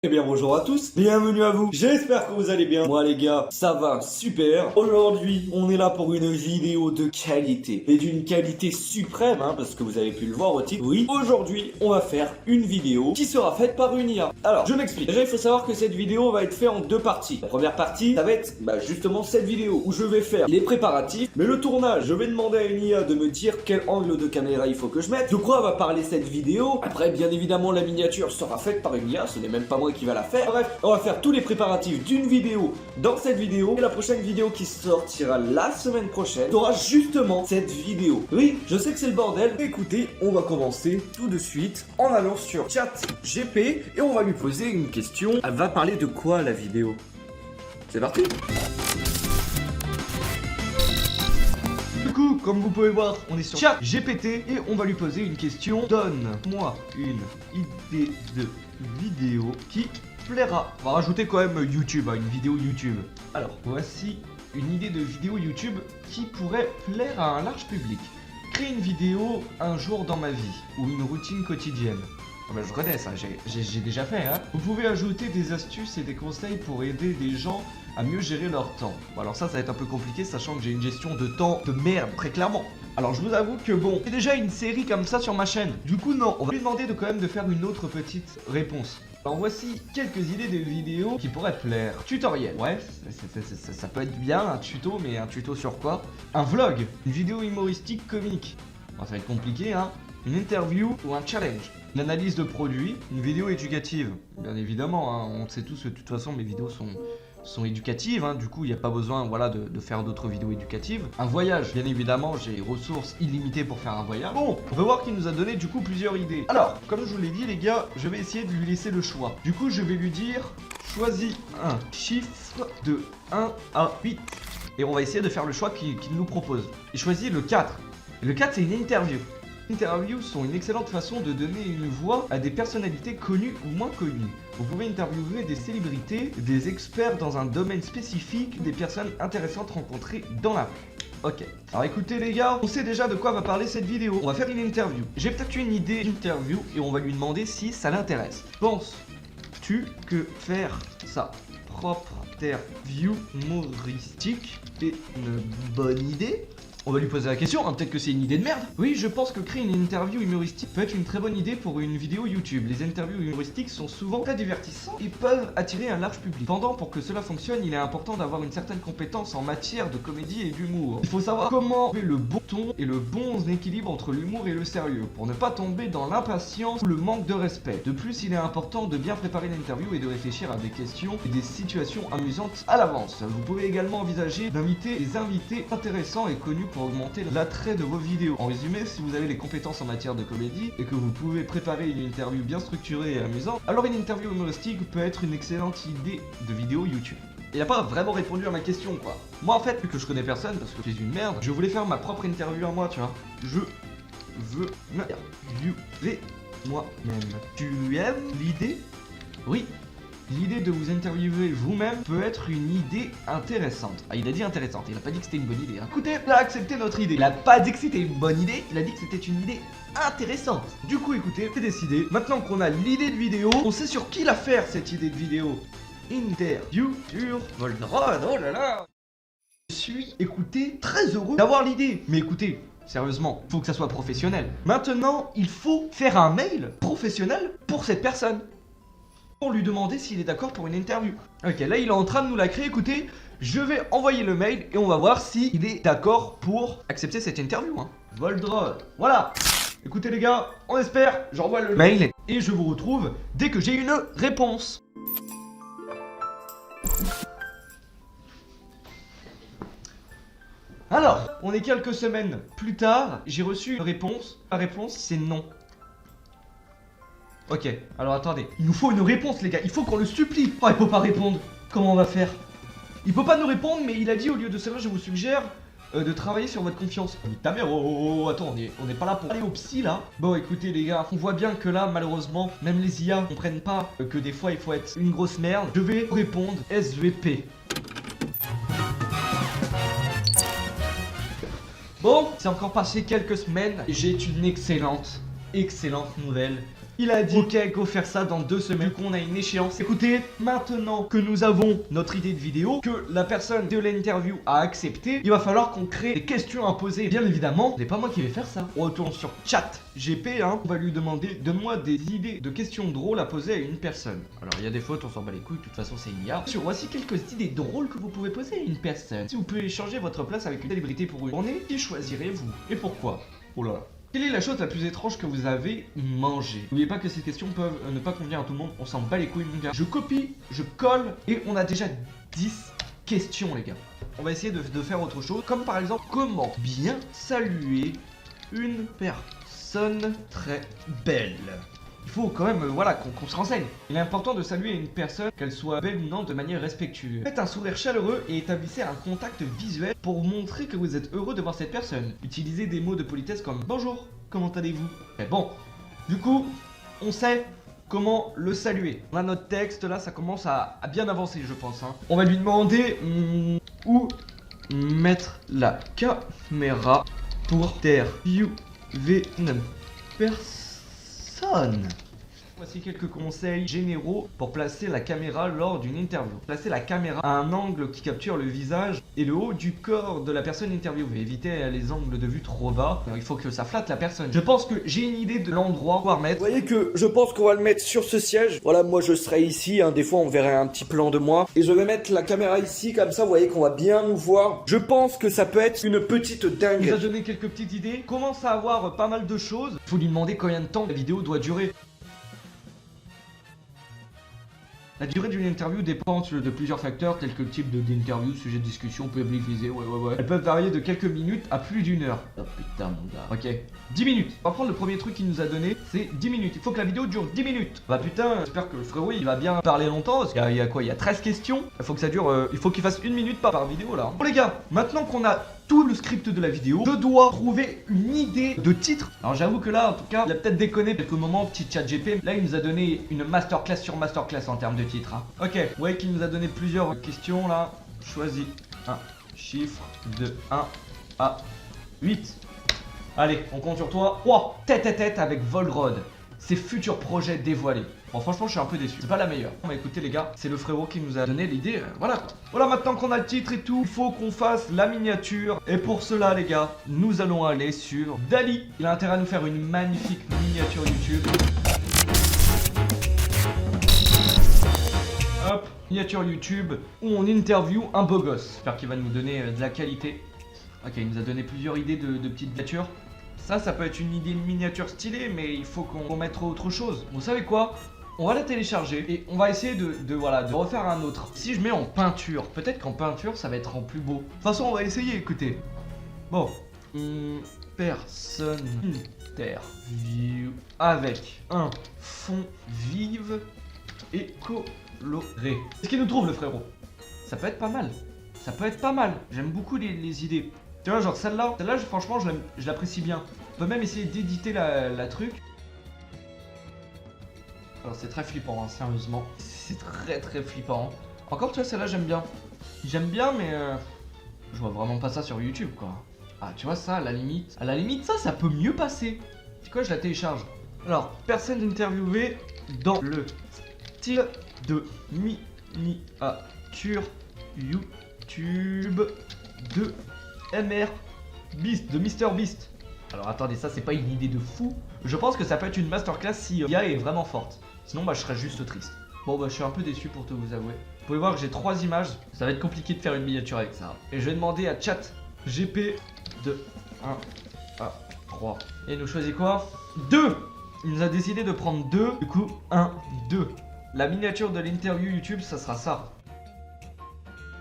Eh bien bonjour à tous, bienvenue à vous, j'espère que vous allez bien. Moi les gars, ça va super. Aujourd'hui, on est là pour une vidéo de qualité, et d'une qualité suprême, parce que vous avez pu le voir au titre. Oui, aujourd'hui, on va faire une vidéo qui sera faite par une IA. Alors, je m'explique. Déjà, il faut savoir que cette vidéo va être faite en deux parties. La première partie, ça va être justement cette vidéo où je vais faire les préparatifs, mais le tournage, je vais demander à une IA de me dire quel angle de caméra il faut que je mette, de quoi va parler cette vidéo. Après, bien évidemment, la miniature sera faite par une IA, ce n'est même pas moi qui va la faire. Bref, on va faire tous les préparatifs d'une vidéo dans cette vidéo. Et la prochaine vidéo qui sortira la semaine prochaine sera justement cette vidéo. Oui, je sais que c'est le bordel. Écoutez, on va commencer tout de suite en allant sur ChatGPT et on va lui poser une question. Elle va parler de quoi la vidéo? C'est parti. Du coup, comme vous pouvez voir, on est sur ChatGPT et on va lui poser une question. Donne-moi une idée de vidéo qui plaira. On va rajouter quand même YouTube, une vidéo YouTube. Alors, voici une idée de vidéo YouTube qui pourrait plaire à un large public. Créer une vidéo un jour dans ma vie ou une routine quotidienne. Je connais ça, j'ai déjà fait. Vous pouvez ajouter des astuces et des conseils pour aider des gens à mieux gérer leur temps. Bon, alors ça va être un peu compliqué, sachant que j'ai une gestion de temps de merde, très clairement. Alors je vous avoue que bon, j'ai déjà une série comme ça sur ma chaîne. Du coup non, on va lui demander de quand même de faire une autre petite réponse. Alors voici quelques idées de vidéos qui pourraient plaire. Tutoriel, ouais, ça peut être bien, un tuto, mais un tuto sur quoi? Un vlog, une vidéo humoristique comique. Bon, ça va être compliqué, Une interview ou un challenge. Une analyse de produits, une vidéo éducative. Bien évidemment, on sait tous que de toute façon mes vidéos sont éducatives, du coup il n'y a pas besoin de faire d'autres vidéos éducatives. Un voyage, bien évidemment j'ai ressources illimitées pour faire un voyage. Bon, on va voir qu'il nous a donné du coup plusieurs idées. Alors, comme je vous l'ai dit les gars, je vais essayer de lui laisser le choix. Du coup je vais lui dire, choisis un chiffre de 1 à 8. Et on va essayer de faire le choix qu'il nous propose. Il choisit le 4. Et le 4 c'est une interview. Les interviews sont une excellente façon de donner une voix à des personnalités connues ou moins connues. Vous pouvez interviewer des célébrités, des experts dans un domaine spécifique, des personnes intéressantes rencontrées dans la rue. Ok. Alors écoutez les gars, on sait déjà de quoi va parler cette vidéo. On va faire une interview. J'ai peut-être une idée d'interview et on va lui demander si ça l'intéresse. Penses-tu que faire sa propre interview humoristique est une bonne idée ? On va lui poser la question, peut-être que c'est une idée de merde. Oui, je pense que créer une interview humoristique peut être une très bonne idée pour une vidéo YouTube. Les interviews humoristiques sont souvent très divertissantes et peuvent attirer un large public. Cependant, pour que cela fonctionne, il est important d'avoir une certaine compétence en matière de comédie et d'humour. Il faut savoir comment trouver le bon ton et le bon équilibre entre l'humour et le sérieux, pour ne pas tomber dans l'impatience ou le manque de respect. De plus, il est important de bien préparer l'interview et de réfléchir à des questions et des situations amusantes à l'avance. Vous pouvez également envisager d'inviter des invités intéressants et connus pour augmenter l'attrait de vos vidéos. En résumé, si vous avez les compétences en matière de comédie et que vous pouvez préparer une interview bien structurée et amusante, alors une interview humoristique peut être une excellente idée de vidéo YouTube. Il a pas vraiment répondu à ma question quoi. Moi en fait, vu que je connais personne parce que je suis une merde, je voulais faire ma propre interview à moi, tu vois. Je veux m'interviewer moi-même. Tu aimes l'idée? Oui. L'idée de vous interviewer vous-même peut être une idée intéressante. Il a dit intéressante, il a pas dit que c'était une bonne idée. Écoutez, il a accepté notre idée. Il a pas dit que c'était une bonne idée, il a dit que c'était une idée intéressante. Du coup, écoutez, c'est décidé. Maintenant qu'on a l'idée de vidéo, on sait sur qui la faire cette idée de vidéo. Interview sur Voldrod, oh là là. Je suis, écoutez, très heureux d'avoir l'idée. Mais écoutez, sérieusement, faut que ça soit professionnel. Maintenant, il faut faire un mail professionnel pour cette personne. Pour lui demander s'il est d'accord pour une interview. Ok, là il est en train de nous la créer, écoutez, je vais envoyer le mail et on va voir s'il est d'accord pour accepter cette interview. Voldrod, voilà. Écoutez les gars, on espère, j'envoie le mail et je vous retrouve dès que j'ai une réponse. Alors, on est quelques semaines plus tard, j'ai reçu une réponse. La réponse c'est non. Ok, alors attendez, il nous faut une réponse les gars, il faut qu'on le supplie. Oh, il peut pas répondre, comment on va faire? Il peut pas nous répondre, mais il a dit au lieu de cela, je vous suggère de travailler sur votre confiance. Ta mère, attends, on n'est pas là pour aller au psy là. Bon écoutez les gars, on voit bien que là malheureusement, même les IA comprennent pas que des fois il faut être une grosse merde. Je vais répondre SVP. Bon, c'est encore passé quelques semaines et j'ai une excellente nouvelle. Il a dit ok, go faire ça dans 2 semaines. Du coup, on a une échéance. Écoutez, maintenant que nous avons notre idée de vidéo, que la personne de l'interview a accepté, il va falloir qu'on crée des questions à poser. Bien évidemment, c'est pas moi qui vais faire ça. On retourne sur ChatGPT, hein. On va lui demander, donne-moi des idées de questions drôles à poser à une personne. Alors, il y a des fautes, on s'en bat les couilles. De toute façon, c'est une IA. Voici quelques idées drôles que vous pouvez poser à une personne. Si vous pouvez échanger votre place avec une célébrité pour une journée, qui choisirez-vous et pourquoi? Oh là là. Quelle est la chose la plus étrange que vous avez mangée? N'oubliez pas que ces questions peuvent ne pas convenir à tout le monde. On s'en bat les couilles, mon gars. Je copie, je colle et on a déjà 10 questions, les gars. On va essayer de faire autre chose. Comme par exemple, comment bien saluer une personne très belle? Il faut quand même voilà, qu'on se renseigne. Il est important de saluer une personne, qu'elle soit belle ou non, de manière respectueuse. Faites un sourire chaleureux et établissez un contact visuel pour montrer que vous êtes heureux de voir cette personne. Utilisez des mots de politesse comme bonjour, comment allez-vous? Mais bon, du coup, on sait comment le saluer. On a notre texte là, ça commence à bien avancer, je pense. Hein. On va lui demander où mettre la caméra pour interviewer une personne. Voici quelques conseils généraux pour placer la caméra lors d'une interview. Placer la caméra à un angle qui capture le visage et le haut du corps de la personne interviewée. Évitez les angles de vue trop bas. Il faut que ça flatte la personne. Je pense que j'ai une idée de l'endroit où remettre. Vous voyez que je pense qu'on va le mettre sur ce siège. Voilà, moi je serai ici. Hein. Des fois on verrait un petit plan de moi. Et je vais mettre la caméra ici, comme ça vous voyez qu'on va bien nous voir. Je pense que ça peut être une petite dingue. Il nous a donné quelques petites idées. Commence à avoir pas mal de choses. Il faut lui demander combien de temps la vidéo doit durer. La durée d'une interview dépend de plusieurs facteurs tels que le type d'interview, sujet de discussion, public visé, ouais. Elles peuvent varier de quelques minutes à plus d'1 heure. Oh putain mon gars. Ok, 10 minutes. On va prendre le premier truc qu'il nous a donné, c'est 10 minutes. Il faut que la vidéo dure 10 minutes. Bah putain, j'espère que le frérot il va bien parler longtemps parce qu'il y a quoi? Il y a 13 questions. Il faut que ça dure, il faut qu'il fasse 1 minute par vidéo là. Bon les gars, maintenant qu'on a tout le script de la vidéo, je dois trouver une idée de titre. Alors j'avoue que là, en tout cas, il a peut-être déconné quelques moments, petit chat GP. Là, il nous a donné une masterclass sur masterclass en termes de titre. Hein. Ok, ouais, qu'il nous a donné plusieurs questions là. Choisis un chiffre de 1 à 8. Allez, on compte sur toi. 3. Tête à tête avec Volrod. Ses futurs projets dévoilés. Bon, franchement, je suis un peu déçu. C'est pas la meilleure. Bon, bah écoutez, les gars, c'est le frérot qui nous a donné l'idée. Voilà quoi. Voilà, maintenant qu'on a le titre et tout, il faut qu'on fasse la miniature. Et pour cela, les gars, nous allons aller sur DALL-E. Il a intérêt à nous faire une magnifique miniature YouTube. Hop, miniature YouTube où on interview un beau gosse. J'espère qu'il va nous donner de la qualité. Ok, il nous a donné plusieurs idées de petites miniatures. Ça peut être une idée de miniature stylée, mais il faut qu'on mette autre chose. Vous savez quoi? On va la télécharger et on va essayer de refaire un autre. Si je mets en peinture, peut-être qu'en peinture ça va être en plus beau. De toute façon, on va essayer, écoutez. Bon. Personne interview avec un fond vive et coloré. Qu'est-ce qu'il nous trouve, le frérot? Ça peut être pas mal. Ça peut être pas mal. J'aime beaucoup les idées. Tu vois, genre celle-là, franchement, je l'apprécie bien. On peut même essayer d'éditer la truc. Alors, c'est très flippant, hein, sérieusement. C'est très flippant. Encore, tu vois, celle-là, j'aime bien. J'aime bien, mais je vois vraiment pas ça sur YouTube, quoi. Ah, tu vois, ça, à la limite, ça peut mieux passer. C'est quoi, je la télécharge. Alors, personne interviewée dans le style de miniature YouTube de Mr Beast. Alors attendez, ça c'est pas une idée de fou. Je pense que ça peut être une masterclass si l'IA est vraiment forte. Sinon bah je serais juste triste. Bon bah je suis un peu déçu pour te vous avouer. Vous pouvez voir que j'ai 3 images. Ça va être compliqué de faire une miniature avec ça. Et je vais demander à ChatGPT de 1 à 3. Et il nous choisit quoi? 2. Il nous a décidé de prendre 2. Du coup 1, 2. La miniature de l'interview YouTube ça sera ça.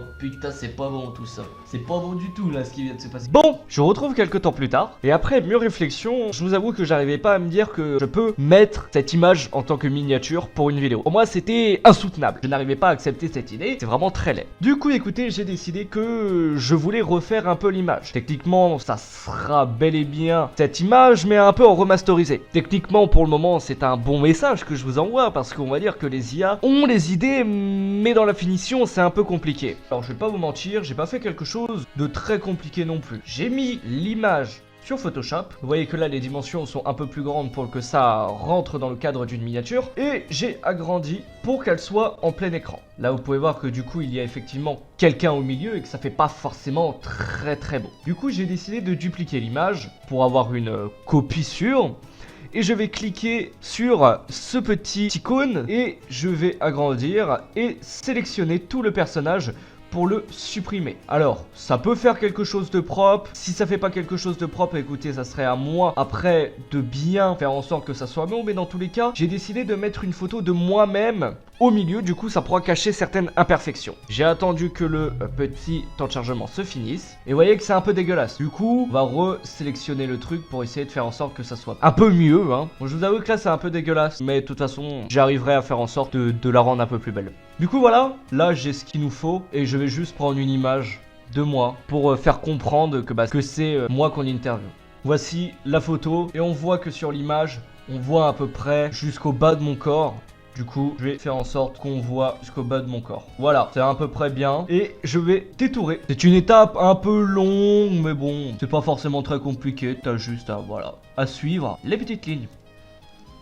Oh putain, c'est pas bon tout ça. C'est pas bon du tout là ce qui vient de se passer. Bon, je retrouve quelques temps plus tard. Et après mûre réflexion, je vous avoue que j'arrivais pas à me dire que je peux mettre cette image en tant que miniature pour une vidéo. Pour moi, c'était insoutenable. Je n'arrivais pas à accepter cette idée. C'est vraiment très laid. Du coup, écoutez, j'ai décidé que je voulais refaire un peu l'image. Techniquement, ça sera bel et bien cette image, mais un peu en remasterisé. Techniquement, pour le moment, c'est un bon message que je vous envoie parce qu'on va dire que les IA ont les idées, mais dans la finition, c'est un peu compliqué. Alors je vais pas vous mentir, j'ai pas fait quelque chose de très compliqué non plus. J'ai mis l'image sur Photoshop. Vous voyez que là les dimensions sont un peu plus grandes pour que ça rentre dans le cadre d'une miniature. Et j'ai agrandi pour qu'elle soit en plein écran. Là vous pouvez voir que du coup il y a effectivement quelqu'un au milieu et que ça fait pas forcément très beau. Du coup j'ai décidé de dupliquer l'image pour avoir une copie sûre. Et je vais cliquer sur ce petit icône et je vais agrandir et sélectionner tout le personnage pour le supprimer. Alors, ça peut faire quelque chose de propre. Si ça fait pas quelque chose de propre, écoutez, ça serait à moi après de bien faire en sorte que ça soit bon. Mais dans tous les cas, j'ai décidé de mettre une photo de moi-même au milieu. Du coup, ça pourra cacher certaines imperfections. J'ai attendu que le petit temps de chargement se finisse. Et vous voyez que c'est un peu dégueulasse. Du coup, on va resélectionner le truc pour essayer de faire en sorte que ça soit un peu mieux. Hein. Bon, je vous avoue que là, c'est un peu dégueulasse. Mais de toute façon, j'arriverai à faire en sorte de la rendre un peu plus belle. Du coup, voilà. Là, j'ai ce qu'il nous faut. Et je vais juste prendre une image de moi pour faire comprendre que c'est moi qu'on interviewe. Voici la photo. Et on voit que sur l'image, on voit à peu près jusqu'au bas de mon corps. Du coup, je vais faire en sorte qu'on voit jusqu'au bas de mon corps. Voilà, c'est à peu près bien. Et je vais détourer. C'est une étape un peu longue, mais bon, c'est pas forcément très compliqué. T'as juste à suivre les petites lignes.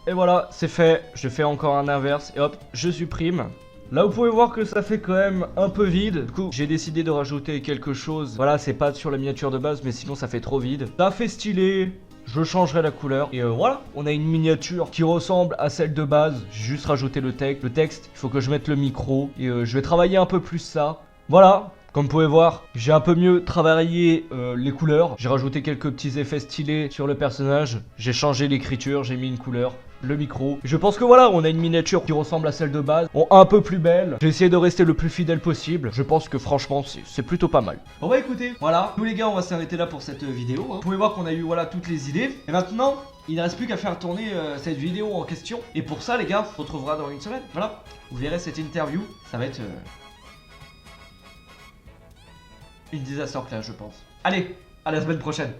Et voilà, c'est fait. Je fais encore un inverse. Et hop, je supprime. Là, vous pouvez voir que ça fait quand même un peu vide. Du coup, j'ai décidé de rajouter quelque chose. Voilà, c'est pas sur la miniature de base, mais sinon ça fait trop vide. Ça fait stylé. Je changerai la couleur. Et voilà, on a une miniature qui ressemble à celle de base. J'ai juste rajouté le texte. Le texte, il faut que je mette le micro. Et je vais travailler un peu plus ça. Voilà, comme vous pouvez voir, j'ai un peu mieux travaillé les couleurs. J'ai rajouté quelques petits effets stylés sur le personnage. J'ai changé l'écriture, j'ai mis une couleur. Le micro. Je pense que voilà, on a une miniature qui ressemble à celle de base, un peu plus belle. J'ai essayé de rester le plus fidèle possible. Je pense que franchement, c'est plutôt pas mal. Bon bah écoutez, voilà. Nous les gars, on va s'arrêter là pour cette vidéo. Hein. Vous pouvez voir qu'on a eu voilà toutes les idées. Et maintenant, il ne reste plus qu'à faire tourner cette vidéo en question. Et pour ça, les gars, on se retrouvera dans une semaine. Voilà. Vous verrez cette interview. Ça va être une disaster class, je pense. Allez, à la semaine prochaine.